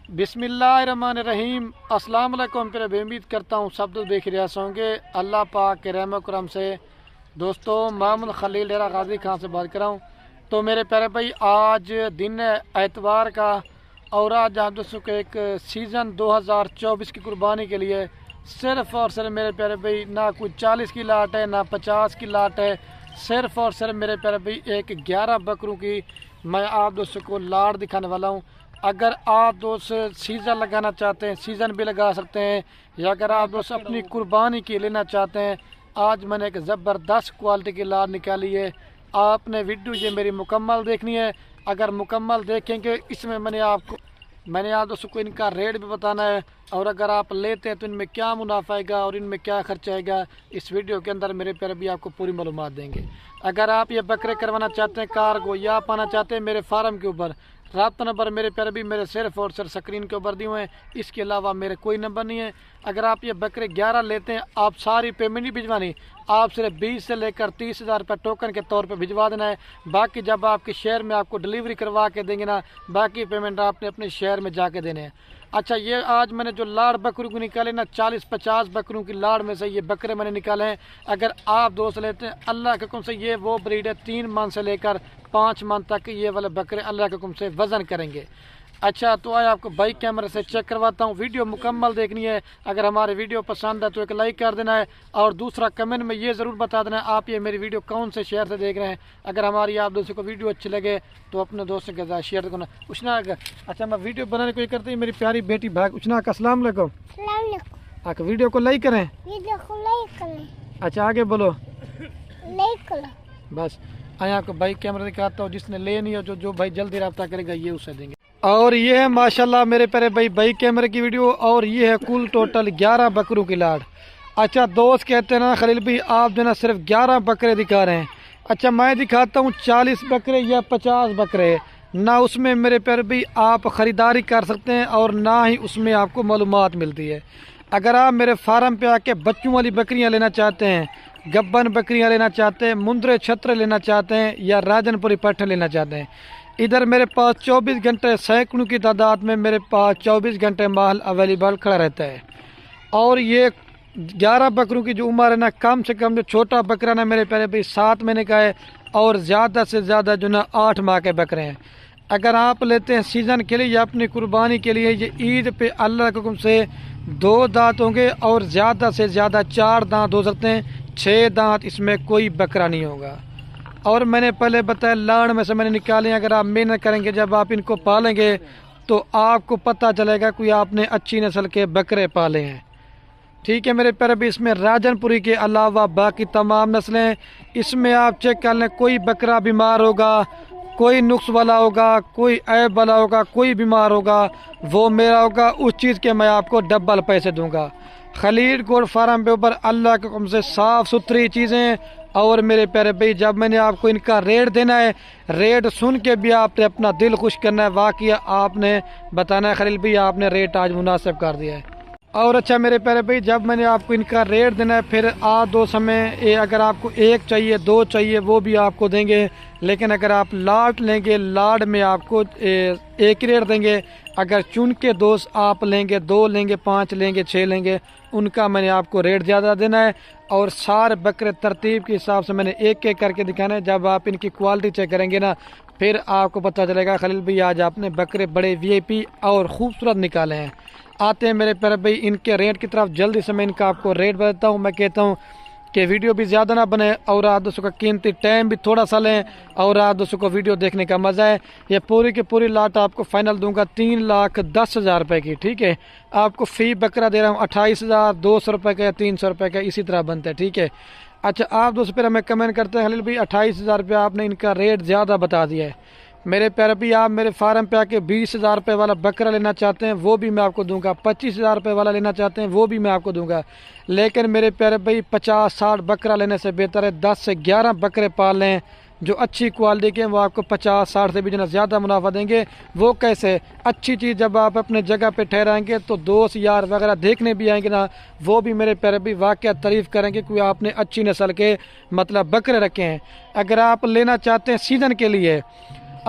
बिस्मिल्लाहिर्रहमानिर्रहीम। अस्सलाम वालेकुम। फिर उम्मीद करता हूँ सब लोग देख रहे होंगे अल्लाह पाक के रहम करम से। दोस्तों, मोहम्मद खलील डेरा गाजी खान से बात कर रहा हूँ। तो मेरे प्यारे भाई, आज दिन है एतवार का और आज आप दोस्तों को एक सीज़न 2024 की कुर्बानी के लिए सिर्फ़ और सिर्फ मेरे प्यारे भाई ना कोई 40 की लाट है ना 50 की लाट है, सिर्फ़ और सिर्फ मेरे प्यारे भाई एक 11 बकरों की मैं आप दोस्तों को लाट दिखाने वाला हूँ। अगर आप दोस्त सीज़न लगाना चाहते हैं सीज़न भी लगा सकते हैं, या अगर आप दोस्त अपनी कुर्बानी की लेना चाहते हैं, आज मैंने एक ज़बरदस्त क्वालिटी की लाट निकाली है। आपने वीडियो ये मेरी मुकम्मल देखनी है। अगर मुकम्मल देखेंगे इसमें मैंने आप दोस्तों को इनका रेट भी बताना है, और अगर आप लेते हैं तो इनमें क्या मुनाफा आएगा और इनमें क्या खर्चा आएगा, इस वीडियो के अंदर मेरे प्यारे भी आपको पूरी मालूमात देंगे। अगर आप ये बकरे करवाना चाहते हैं कार्गो या पाना चाहते हैं मेरे फार्म के ऊपर, राब्ता नंबर मेरे प्यारे भी मेरे सिर्फ और सिर्फ स्क्रीन के ऊपर दिए हुए हैं, इसके अलावा मेरे कोई नंबर नहीं है। अगर आप ये बकरे 11 लेते हैं, आप सारी पेमेंट नहीं भिजवानी, आप सिर्फ 20 से लेकर 30,000 रुपये टोकन के तौर पे भिजवा देना है। बाकी जब आपके शहर में आपको डिलीवरी करवा के देंगे ना, बाकी पेमेंट आपने अपने शहर में जाके देने हैं। अच्छा, ये आज मैंने जो लाड़ बकरों को निकाले ना, 40-50 बकरों की लाड़ में से ये बकरे मैंने निकाले हैं। अगर आप दोस्त लेते हैं, अल्लाह के हुक्म से ये वो ब्रीड है 3 मंथ से लेकर 5 मंथ तक ये वाले बकरे अल्लाह के हुक्म से वज़न करेंगे। अच्छा, तो आए आपको बाइक कैमरे से चेक करवाता हूँ। वीडियो मुकम्मल देखनी है। अगर हमारे वीडियो पसंद है तो एक लाइक कर देना है, और दूसरा कमेंट में ये ज़रूर बता देना है आप ये मेरी वीडियो कौन से शहर से देख रहे हैं। अगर हमारी आप दोस्तों को वीडियो अच्छी लगे तो अपने दोस्तों के साथ शेयर करना। उछना अच्छा, मैं वीडियो बनाने को करती हूँ मेरी प्यारी बेटी भाग उछना का अस्सलाम वालेकुम। आके वीडियो को लाइक करें। अच्छा, आगे बोलो लाइक करो। बस आया आपको बाइक कैमरा दिखाता हूँ। जिसने लेनी हो जो भाई जल्दी रब्ता करेगा ये उसे देंगे। और ये है माशाल्लाह मेरे प्यारे भाई बाइक कैमरे की वीडियो, और ये है कुल टोटल 11 बकरों की लाड़। अच्छा, दोस्त कहते हैं ना खलील भाई आप जो ना सिर्फ 11 बकरे दिखा रहे हैं। अच्छा, मैं दिखाता हूँ 40 बकरे या 50 बकरे ना, उसमें मेरे प्यारे भाई आप ख़रीदारी कर सकते हैं और ना ही उसमें आपको मालूमात मिलती है। अगर आप मेरे फार्म पे आके बच्चों वाली बकरियाँ लेना चाहते हैं, गब्बन बकरियाँ लेना चाहते हैं, मुंद्रे छत्र लेना चाहते हैं, या राजनपुरी पट्ठे लेना चाहते हैं, इधर मेरे पास 24 घंटे सैकड़ों की तादाद में मेरे पास 24 घंटे माल अवेलेबल खड़ा रहता है। और ये 11 बकरों की जो उम्र है ना, कम से कम जो छोटा बकरा ना मेरे प्यारे भाई 7 महीने का है, और ज़्यादा से ज़्यादा जो ना 8 माह के बकरे हैं। अगर आप लेते हैं सीज़न के लिए या अपनी कुर्बानी के लिए, ये ईद पे अल्लाह के हुक्म से 2 दांत होंगे और ज़्यादा से ज़्यादा 4 दांत हो सकते हैं, 6 दांत इसमें कोई बकरा नहीं होगा। और मैंने पहले बताया लाड़ में से मैंने निकाले। अगर आप मेहनत करेंगे, जब आप इनको पालेंगे तो आपको पता चलेगा कोई आपने अच्छी नस्ल के बकरे पाले हैं। ठीक है मेरे प्यारे भी, इसमें राजनपुरी के अलावा बाकी तमाम नस्लें इसमें आप चेक कर लें। कोई बकरा बीमार होगा, कोई नुक्स वाला होगा, कोई ऐब वाला होगा, कोई बीमार होगा, वो मेरा होगा, उस चीज़ के मैं आपको डबल पैसे दूंगा। खलील गोड फार्म पे ऊपर अल्लाह के हुक्म से साफ़ सुथरी चीज़ें। और मेरे प्यारे भाई, जब मैंने आपको इनका रेट देना है, रेट सुन के भी आपने अपना दिल खुश करना है। वाकई आपने बताना है खलील भाई आपने रेट आज मुनासिब कर दिया है। और अच्छा मेरे प्यारे भाई, जब मैंने आपको इनका रेट देना है, फिर दो समय अगर आपको 1 चाहिए 2 चाहिए वो भी आपको देंगे। लेकिन अगर आप लाट लेंगे, लाट में आपको 1 रेट देंगे। अगर चुन के दोस्त आप लेंगे, 2 लेंगे, 5 लेंगे, 6 लेंगे, उनका मैंने आपको रेट ज़्यादा देना है। और सारे बकरे तरतीब के हिसाब से मैंने एक एक करके दिखाना है। जब आप इनकी क्वालिटी चेक करेंगे ना, फिर आपको पता चलेगा खलील भाई आज आपने बकरे बड़े VIP और ख़ूबसूरत निकाले हैं। आते हैं मेरे प्यारे भाई इनके रेट की तरफ। जल्दी से मैं इनका आपको रेट बताता हूँ। मैं कहता हूँ कि वीडियो भी ज़्यादा ना बने और आप दोस्तों का कीमती टाइम भी थोड़ा सा लें, और आप दोस्तों को वीडियो देखने का मज़ा है। ये पूरी की पूरी लाट आपको फाइनल दूंगा 3,10,000 रुपये की। ठीक है, आपको फ़ी बकरा दे रहा हूँ 28,200 रुपये का या 300 रुपये का, इसी तरह बनता है। ठीक है, अच्छा आप दोस्तों फिर हमें कमेंट करते हैं खलील भाई 28,000 रुपये आपने इनका रेट ज़्यादा बता दिया है। मेरे प्यारे भी आप मेरे फार्म पे आके 20,000 रुपये वाला बकरा लेना चाहते हैं वो भी मैं आपको दूंगा, 25,000 रुपये वाला लेना चाहते हैं वो भी मैं आपको दूंगा। लेकिन मेरे प्यारे भाई 50-60 बकरा लेने से बेहतर है 10 से 11 बकरे पाल लें जो अच्छी क्वालिटी के, वो आपको 50-60 से भी जो ज़्यादा मुनाफा देंगे। वो कैसे? अच्छी चीज़ जब आप अपने जगह पे ठहराएंगे तो दोस्त यार वगैरह देखने भी आएंगे ना, वो भी मेरे प्यारे भी वाकई तारीफ़ करेंगे कि आपने अच्छी नस्ल के मतलब बकरे रखे हैं। अगर आप लेना चाहते हैं सीज़न के लिए,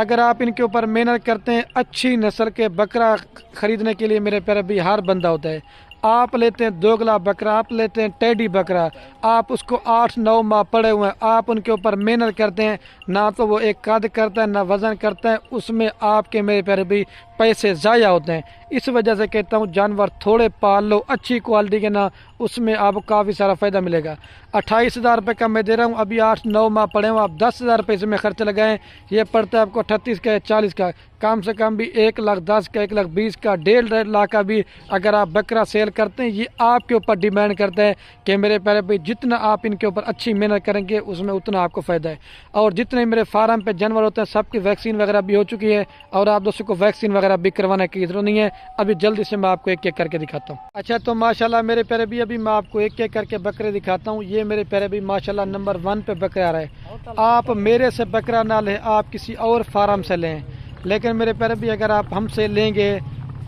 اگر آپ ان کے اوپر محنت کرتے ہیں، اچھی نسل کے بکرا خریدنے کے لیے میرے پیارے بھی ہر بندہ ہوتا ہے. آپ لیتے ہیں دوگلا بکرا، آپ لیتے ہیں ٹیڈی بکرا، آپ اس کو 8-9 ماہ پڑے ہوئے ہیں، آپ ان کے اوپر محنت کرتے ہیں، نہ تو وہ ایک قد کرتا ہے نہ وزن کرتا ہے، اس میں آپ کے میرے پیارے بھی پیسے ضائع ہوتے ہیں. اس وجہ سے کہتا ہوں جانور تھوڑے پال لو اچھی کوالٹی کے، نا اس میں آپ کو کافی سارا فائدہ ملے گا. 28,000 روپے کا میں دے رہا ہوں، ابھی 8-9 ماہ پڑے ہوں، آپ 10,000 روپے اس میں خرچ لگائیں، یہ پڑتا ہے آپ کو 38 کا 40 کا، کم سے کم بھی 1,10,000 کا 1,20,000 کا 1.5 لاکھ کا بھی اگر آپ بکرا سیل کرتے ہیں. یہ آپ کے اوپر ڈیمانڈ کرتا ہے کہ میرے پیارے بھائی جتنا آپ ان کے اوپر اچھی محنت کریں گے اس میں اتنا آپ کو فائدہ ہے. اور جتنے میرے فارم پہ جانور ہوتے ہیں سب کی ویکسین وغیرہ بھی ہو چکی ہے، اور آپ دوستوں کو ویکسین وغیرہ بھی کروانے کی ضرورت نہیں ہے. ابھی جلدی سے میں آپ کو ایک ایک کر کے دکھاتا ہوں. اچھا تو ماشاءاللہ میرے پیارے بھی ابھی میں آپ کو ایک ایک کر کے بکرے دکھاتا ہوں. یہ میرے پیارے بھی ماشاءاللہ نمبر 1 پہ بکرا آ رہا ہے. آپ میرے سے بکرا نہ لیں، آپ کسی اور فارم سے لیں، لیکن میرے پیارے بھی اگر آپ ہم سے لیں گے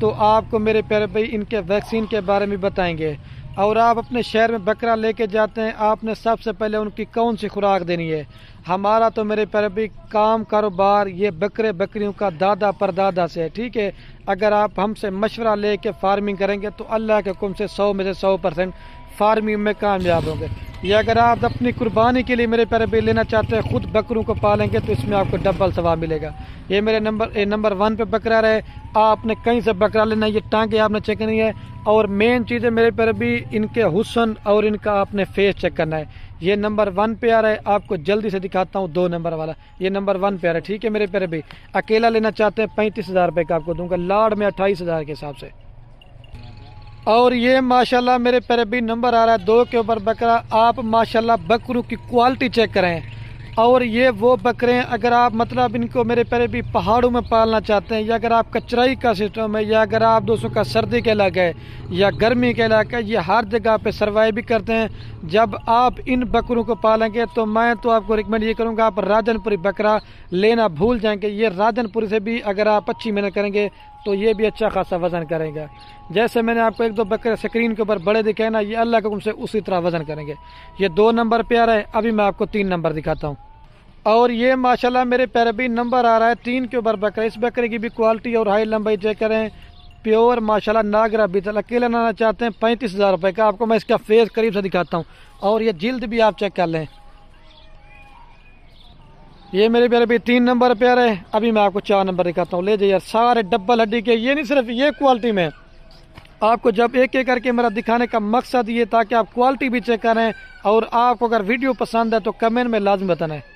تو آپ کو میرے پیارے بھائی ان کے ویکسین کے بارے میں بتائیں گے. اور آپ اپنے شہر میں بکرا لے کے جاتے ہیں، آپ نے سب سے پہلے ان کی کون سی خوراک دینی ہے. ہمارا تو میرے پیارے بھائی کام کاروبار یہ بکرے بکریوں کا دادا پردادا سے ہے، ٹھیک ہے. اگر آپ ہم سے مشورہ لے کے فارمنگ کریں گے تو اللہ کے حکم سے 100 میں سے 100% فارمنگ میں کامیاب ہوں گے. یہ اگر آپ اپنی قربانی کے لیے میرے پیارے بھائی لینا چاہتے ہیں، خود بکروں کو پالیں گے تو اس میں آپ کو ڈبل ثواب ملے گا. یہ میرے نمبر 1 پہ بکرا رہے. آپ نے کہیں سے بکرا لینا، یہ ٹانگیں آپ نے چیک کرنی ہے. اور مین چیز ہے میرے پیارے بھی ان کے حسن اور ان کا آپ نے فیس چیک کرنا ہے. یہ نمبر 1 پہ آ رہا ہے، آپ کو جلدی سے دکھاتا ہوں 2 نمبر والا. یہ نمبر 1 پہ آ رہا ہے، ٹھیک ہے میرے پیارے بھی. اکیلا لینا چاہتے ہیں 35,000 روپے کا آپ کو دوں گا، لاڑ میں 28,000 کے حساب سے. اور یہ ماشاءاللہ میرے پیارے بھی نمبر آ رہا ہے 2 کے اوپر بکرا. آپ ماشاءاللہ بکروں کی کوالٹی چیک کریں. اور یہ وہ بکرے ہیں اگر آپ مطلب ان کو میرے پیارے بھی پہاڑوں میں پالنا چاہتے ہیں، یا اگر آپ کچرائی کا سسٹم ہے، یا اگر آپ دوستوں کا سردی کا علاقہ ہے یا گرمی کا علاقہ ہے، یہ ہر جگہ پہ سروائیو بھی کرتے ہیں. جب آپ ان بکروں کو پالیں گے تو میں تو آپ کو ریکمینڈ یہ کروں گا آپ راجن پوری بکرا لینا بھول جائیں گے. یہ راجن پوری سے بھی اگر آپ اچھی محنت کریں گے تو یہ بھی اچھا خاصا وزن کریں گا. جیسے میں نے آپ کو 1-2 بکرے اسکرین کے اوپر بڑے دکھائے نا، یہ اللہ کے حکم سے اسی طرح وزن کریں گے. یہ 2 نمبر پہ آ رہا ہے. ابھی میں آپ کو 3 نمبر دکھاتا ہوں. اور یہ ماشاءاللہ میرے پیارے بھی نمبر آ رہا ہے 3 کے اوپر بکرا. اس بکرے کی بھی کوالٹی اور ہائی لمبائی چیک کریں. پیور ماشاءاللہ ناگرا بیتل. اکیلا لانا چاہتے ہیں 35,000 روپے کا. آپ کو میں اس کا فیس قریب سے دکھاتا ہوں، اور یہ جلد بھی آپ چیک کر لیں. یہ میرے پیارے بھی 3 نمبر پہ آ رہے ہیں. ابھی میں آپ کو 4 نمبر دکھاتا ہوں. لے جائیے یار، سارے ڈبل ہڈی کے. یہ نہیں صرف یہ کوالٹی میں آپ کو جب ایک ایک کر کے میرا دکھانے کا مقصد یہ تاکہ آپ کوالٹی بھی چیک کریں، اور آپ کو اگر ویڈیو پسند ہے تو کمنٹ میں لازم بتانا ہے.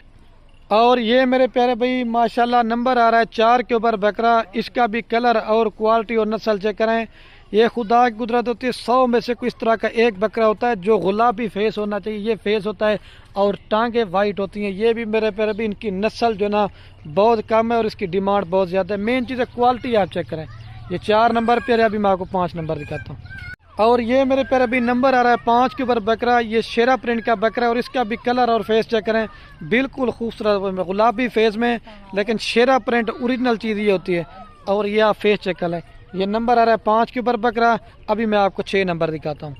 اور یہ میرے پیارے بھائی ماشاءاللہ نمبر آ رہا ہے 4 کے اوپر بکرا. اس کا بھی کلر اور کوالٹی اور نسل چیک کریں. یہ خدا کی قدرت ہوتی ہے، 100 میں سے کوئی اس طرح کا ایک بکرا ہوتا ہے جو گلابی فیس ہونا چاہیے. یہ فیس ہوتا ہے اور ٹانگیں وائٹ ہوتی ہیں. یہ بھی میرے پیارے بھی ان کی نسل جو نا بہت کم ہے اور اس کی ڈیمانڈ بہت زیادہ ہے. مین چیز ہے کوالٹی آپ چیک کریں. یہ 4 نمبر پہ ابھی میں آپ کو 5 نمبر دکھاتا ہوں. اور یہ میرے پیارے بھی نمبر آ رہا ہے 5 کے اوپر بکرا. یہ شیرا پرنٹ کا بکرا ہے، اور اس کا بھی کلر اور فیس چیک کریں. بالکل خوبصورت گلابی فیس میں، لیکن شیرا پرنٹ اوریجنل چیز یہ ہوتی ہے. اور یہ آپ فیس چیک کر لیں. یہ نمبر آ رہا ہے 5 کے اوپر بکرا. ابھی میں آپ کو 6 نمبر دکھاتا ہوں.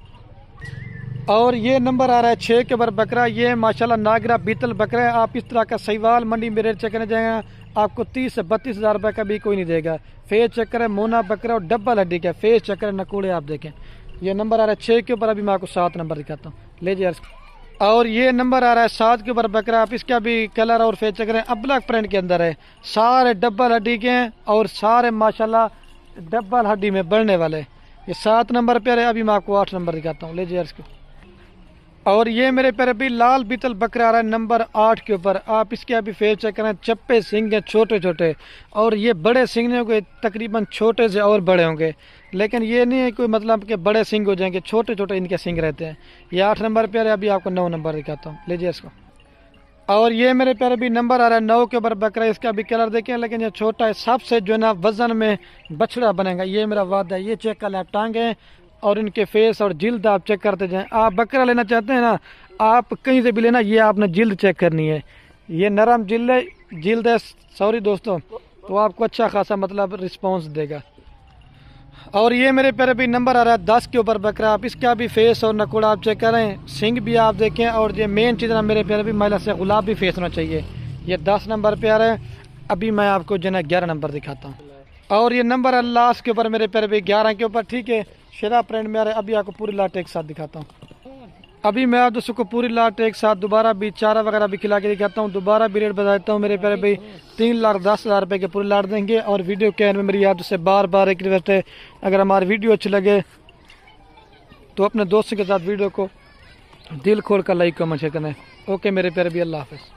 اور یہ نمبر آ رہا ہے 6 کے اوپر بکرا. یہ ماشاءاللہ ناگرا بیتل بکرا ہے. آپ اس طرح کا سیوال منڈی میں ریٹ چیک کرنے جائیں گا آپ کو 30 سے 32,000 روپے کا بھی کوئی نہیں دے گا. فیس چیک کریں، مونا بکرا اور ڈبل ہڈی کا. فیس چیک کریں، نکوڑے آپ دیکھیں. یہ نمبر آ رہا ہے 6 کے اوپر. ابھی میں آپ کو 7 نمبر دکھاتا ہوں. لے جی. اور یہ نمبر آ رہا ہے 7 کے اوپر بکرا. آپ اس کا بھی کلر اور فیس چیک کریں. ابلک پرنٹ کے اندر ہے، سارے ڈبل ہڈی کے ہیں اور سارے ماشاءاللہ ڈبل ہڈی میں بڑھنے والے. یہ 7 نمبر پہ ہے. ابھی میں آپ کو 8 نمبر دکھاتا ہوں. لے جی. اور یہ میرے پیارے بھی لال بیتل بکرا آ رہا ہے نمبر 8 کے اوپر. آپ اس کے ابھی فیس چیک کریں. چپے سنگ ہیں چھوٹے چھوٹے، اور یہ بڑے سنگ نہیں ہوں گے، تقریباً چھوٹے سے اور بڑے ہوں گے. لیکن یہ نہیں ہے کوئی مطلب کہ بڑے سنگ ہو جائیں گے، چھوٹے چھوٹے ان کے سنگ رہتے ہیں. یہ 8 نمبر پہ آ رہا ہے. ابھی آپ کو 9 نمبر دکھاتا ہوں. لیجیے اس کو. اور یہ میرے پیارے بھی نمبر آ رہا ہے 9 کے اوپر بکرا. اس کا بھی کلر دیکھیں، لیکن یہ چھوٹا ہے. سب سے جو ہے نا وزن میں بچڑا بنے گا. یہ میرا وعدہ ہے. یہ چیک کر لیں آپ ٹانگیں اور ان کے فیس اور جلد آپ چیک کرتے جائیں. آپ بکرا لینا چاہتے ہیں نا، آپ کہیں سے بھی لینا، یہ آپ نے جلد چیک کرنی ہے. یہ نرم جلد ہے سوری دوستوں، تو آپ کو اچھا خاصا مطلب رسپانس دے گا. اور یہ میرے پیارے بھی نمبر آ رہا ہے 10 کے اوپر بکرا. آپ اس کا بھی فیس اور نکوڑا آپ چیک کریں، سنگ بھی آپ دیکھیں. اور یہ مین چیز نا میرے پیارے بھی مائلہ سے گلابی فیس ہونا چاہیے. یہ 10 نمبر پہ آ رہا ہے. अभी मैं आपको जो है 11 नंबर दिखाता हूँ, और ये नंबर है लास्ट के ऊपर मेरे प्यारे भाई, 11 के ऊपर, ठीक है। शेरा प्रिंट में आ रहा है। अभी आपको पूरी लाट एक साथ दिखाता हूँ। अभी मैं आप दोस्तों को पूरी लाट एक साथ दोबारा भी चारा वगैरह भी खिला के दिखाता हूँ। दोबारा भी रेट बता देता हूँ मेरे प्यारे भाई, 3,10,000 रुपये के पूरी लाट देंगे। और वीडियो के एंड में मेरी आप से बार बार एक रिक्वेस्ट है, अगर हमारी वीडियो अच्छी लगे तो अपने दोस्तों के साथ वीडियो को दिल खोल कर लाइक कमेंट शेयर करें। ओके मेरे प्यारे भाई, अल्लाह हाफिज़।